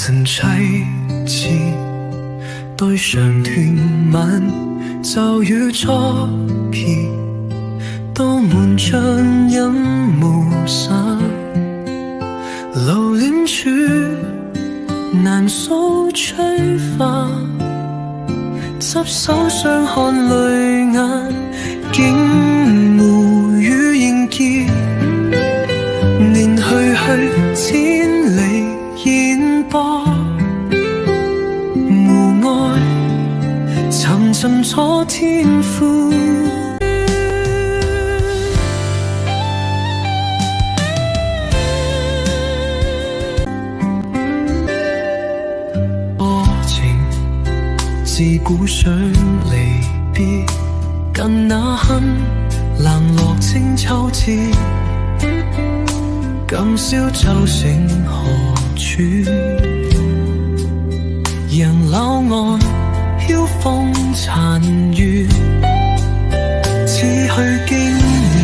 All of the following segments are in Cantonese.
曾妻子對上團晚，驟雨初結，多滿像飲無散，留戀處難掃吹花，執手相看淚眼，竟無語凝結。年去千里煙波，無愛沉沉楚天灰。多情自古想離別，近那刻冷落清秋節，今宵酒醒何處？人柳岸曉風殘月，此去經年，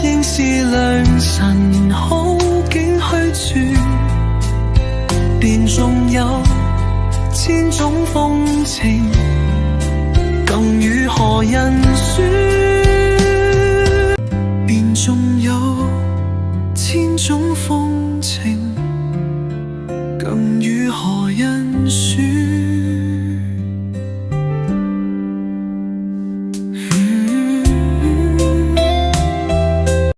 應是良辰好景虛處，便縱有千種風情，更與何人説？